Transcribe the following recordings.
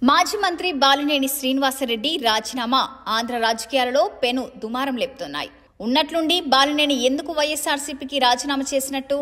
మాజీ మంత్రి బాలినేని శ్రీనివాసరెడ్డి రాజీనామా ఆంధ్ర రాజకీయాలలో పెను దుమారం లేపుతున్నాయి. ఉన్నట్లుండి బాలినేని ఎందుకు వైఎస్ఆర్సీపీకి రాజీనామా చేసినట్టు?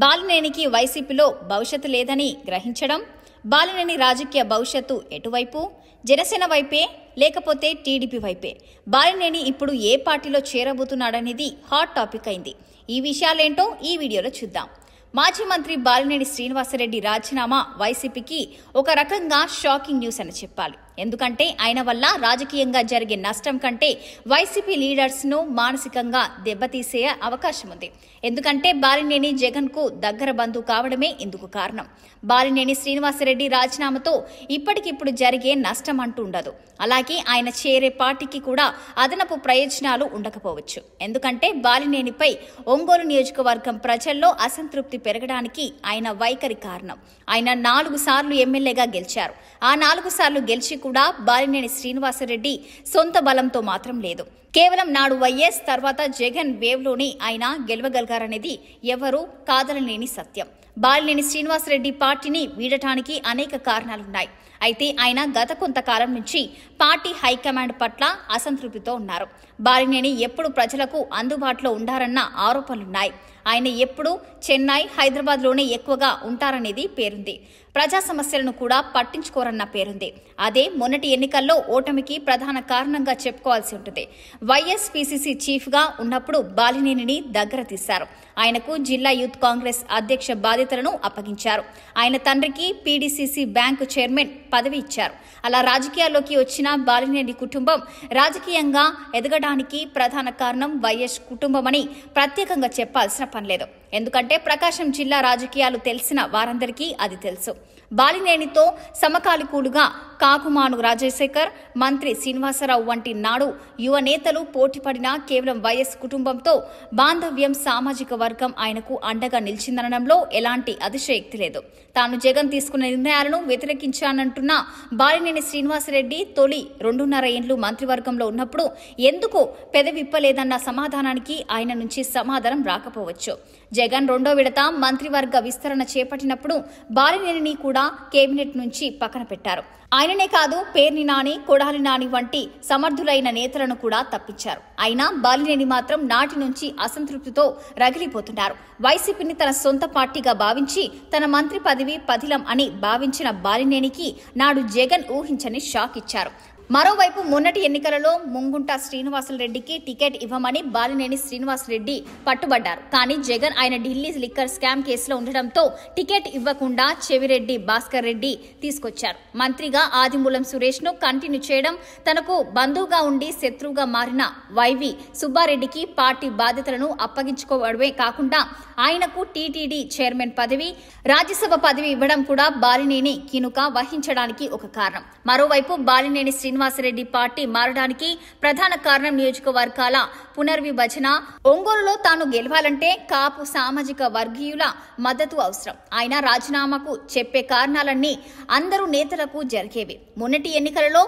బాలినేనికి వైసీపీలో భవిష్యత్తు లేదని గ్రహించడం, బాలినేని రాజకీయ భవిష్యత్తు ఎటువైపు? జనసేన వైపే లేకపోతే టీడీపీ వైపే? బాలినేని ఇప్పుడు ఏ పార్టీలో చేరబోతున్నాడనేది హాట్ టాపిక్ అయింది. ఈ విషయాలేంటో ఈ వీడియోలో చూద్దాం. మాజీ మంత్రి బాలినేని శ్రీనివాసరెడ్డి రాజీనామా వైసీపీకి ఒక రకంగా షాకింగ్ న్యూస్ అని చెప్పాలి. ఎందుకంటే ఆయన వల్ల రాజకీయంగా జరిగే నష్టం కంటే వైసీపీ లీడర్స్ ను మానసికంగా దెబ్బతీసే అవకాశం ఉంది. ఎందుకంటే బాలినేని జగన్ కు దగ్గర బంధువు కావడమే ఇందుకు కారణం. బాలినేని శ్రీనివాసరెడ్డి రాజీనామాతో ఇప్పటికిప్పుడు జరిగే నష్టం అంటూ ఉండదు. అలాగే ఆయన చేరే పార్టీకి కూడా అదనపు ప్రయోజనాలు ఉండకపోవచ్చు. ఎందుకంటే బాలినేనిపై ఒంగోలు నియోజకవర్గం ప్రజల్లో అసంతృప్తి పెరగడానికి ఆయన వైఖరి కారణం. ఆయన 4 సార్లు ఎమ్మెల్యేగా గెలిచారు. ఆ 4 సార్లు గెలిచి కూడా బాలినేని శ్రీనివాసరెడ్డి సొంత బలంతో మాత్రం లేదు. కేవలం నాడు వైఎస్ తర్వాత జగన్ వేవ్లోనే ఆయన గెలవగలిగారనేది ఎవరూ కాదనలేని సత్యం. బాలినేని శ్రీనివాసరెడ్డి పార్టీని వీడటానికి అనేక కారణాలున్నాయి. అయితే ఆయన గత కొంతకాలం నుంచి పార్టీ హైకమాండ్ పట్ల అసంతృప్తితో ఉన్నారు. బాలినేని ఎప్పుడు ప్రజలకు అందుబాటులో ఉండారన్న ఆరోపణలున్నాయి. ఆయన ఎప్పుడు చెన్నై, హైదరాబాద్లోనే ఎక్కువగా ఉంటారనేది పేరుంది. ప్రజా సమస్యలను కూడా పట్టించుకోరన్న పేరుంది. అదే మొన్నటి ఎన్నికల్లో ఓటమికి ప్రధాన కారణంగా చెప్పుకోవాల్సి ఉంటుంది. వైఎస్ పీసీసీ చీఫ్ గా ఉన్నప్పుడు బాలినేనిని దగ్గర తీశారు. ఆయనకు జిల్లా యూత్ కాంగ్రెస్ అధ్యక్ష బాధ్యతలను అప్పగించారు. ఆయన తండ్రికి పీడీసీసీ బ్యాంకు చైర్మన్ పదవి ఇచ్చారు. అలా రాజకీయాల్లోకి వచ్చిన బాలినేని కుటుంబం రాజకీయంగా ఎదగడానికి ప్రధాన కారణం వైఎస్ కుటుంబమని ప్రత్యేకంగా చెప్పాల్సిన పనిలేదు. ఎందుకంటే ప్రకాశం జిల్లా రాజకీయాలు తెలిసిన వారందరికీ అది తెలుసు. బాలినేనితో సమకాలికులుగా కాకుమాను రాజశేఖర్, మంత్రి శ్రీనివాసరావు వంటి నాడు యువ నేతలు పోటీపడినా కేవలం వైఎస్ కుటుంబంతో బాంధవ్యం, సామాజిక వర్గం ఆయనకు అండగా నిలిచిందనడంలో ఎలాంటి అతిశయోక్తి లేదు. తాను జగన్ తీసుకున్న నిర్ణయాలను వ్యతిరేకించానంటున్న బాలినేని శ్రీనివాసరెడ్డి తొలి 2.5 ఏళ్లు మంత్రివర్గంలో ఉన్నప్పుడు ఎందుకు పెదవిప్పలేదన్న సమాధానానికి ఆయన నుంచి సమాధానం రాకపోవచ్చు. జగన్ 2వ విడత మంత్రివర్గ విస్తరణ చేపట్టినప్పుడు బాలినేనిని కూడా కేబినెట్ నుంచి పక్కన పెట్టారు. ఆయననే కాదు, పేర్ని నాని, కొడాలి నాని వంటి సమర్థులైన నేతలను కూడా తప్పించారు. అయినా బాలినేని మాత్రం నాటి నుంచి అసంతృప్తితో రగిలిపోతున్నారు. వైసీపీని తన సొంత పార్టీగా భావించి తన మంత్రి పదవి పదిలం అని భావించిన బాలినేనికి నాడు జగన్ ఊహించని షాక్ ఇచ్చారు. మరోవైపు మొన్నటి ఎన్నికలలో ముంగుంట శ్రీనివాసరెడ్డికి టికెట్ ఇవ్వమని బాలినేని శ్రీనివాసరెడ్డి పట్టుబడ్డారు. కానీ జగన్ ఆయన ఢిల్లీ లిక్కర్ స్కామ్ కేసులో ఉండడంతో టికెట్ ఇవ్వకుండా చెవిరెడ్డి భాస్కర్ రెడ్డి తీసుకొచ్చారు. మంత్రిగా ఆదిమూలం సురేష్ ను కంటిన్యూ చేయడం, తనకు బంధువుగా ఉండి శత్రువుగా మారిన వైవి సుబ్బారెడ్డికి పార్టీ బాధ్యతలను అప్పగించుకోవడమే కాకుండా ఆయనకు టీటీడీ చైర్మన్ పదవి, రాజ్యసభ పదవి ఇవ్వడం కూడా బాలినేని కినుక వహించడానికి ఒక కారణం. మరోవైపు బాలినేని శ్రీనివాసరెడ్డి పార్టీ మారడానికి ప్రధాన కారణం నియోజకవర్గాల పునర్విభజన. ఒంగోలులో తాను గెలవాలంటే కాపు సామాజిక వర్గీయుల మద్దతు అవసరం. ఆయన రాజీనామాకు చెప్పే కారణాలన్నీ అందరూ నేతలకు జరిగేవి. మొన్నటి ఎన్నికలలో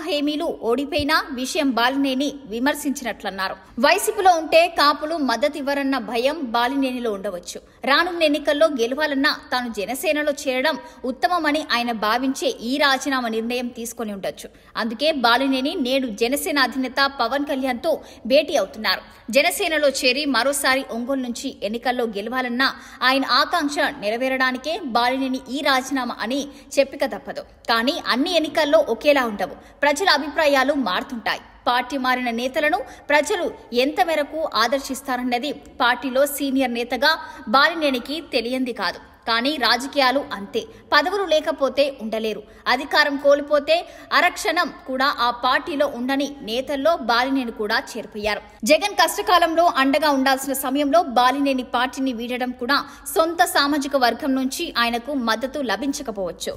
హేమీలు ఓడిపోయిన విషయం బాలినేని విమర్శించినట్లన్నారు. వైసీపీలో ఉంటే కాపులు మద్దతివ్వరన్న భయం బాలినేనిలో ఉండవచ్చు. రానున్న ఎన్నికల్లో గెలవాలన్నా తాను జనసేనలో చేరడం ఉత్తమమని ఆయన భావించే ఈ రాజీనామా నిర్ణయం తీసుకుని ఉండొచ్చు. అందుకే బాలినేని నేడు జనసేన అధినేత పవన్ కళ్యాణ్ తో భేటీ అవుతున్నారు. జనసేనలో చేరి మరోసారి ఒంగోలు నుంచి ఎన్నికల్లో గెలవాలన్న ఆయన ఆకాంక్ష నెరవేరడానికే బాలినేని ఈ రాజీనామా అని చెప్పిక తప్పదు. కానీ అన్ని ఎన్నికల్లో ఒకేలా ఉండవు. ప్రజల అభిప్రాయాలు మారుతుంటాయి. పార్టీ మారిన నేతలను ప్రజలు ఎంత మేరకు ఆదర్శిస్తారన్నది పార్టీలో సీనియర్ నేతగా బాలినేనికి తెలియంది కాదు. కానీ రాజకీయాలు అంతే. పదవులు లేకపోతే ఉండలేరు. అధికారం కోల్పోతే అరక్షణం కూడా ఆ పార్టీలో ఉండని నేతల్లో బాలినేని కూడా చేరిపోయారు. జగన్ కష్టకాలంలో అండగా ఉండాల్సిన సమయంలో బాలినేని పార్టీని వీడడం కూడా సొంత సామాజిక వర్గం నుంచి ఆయనకు మద్దతు లభించకపోవచ్చు.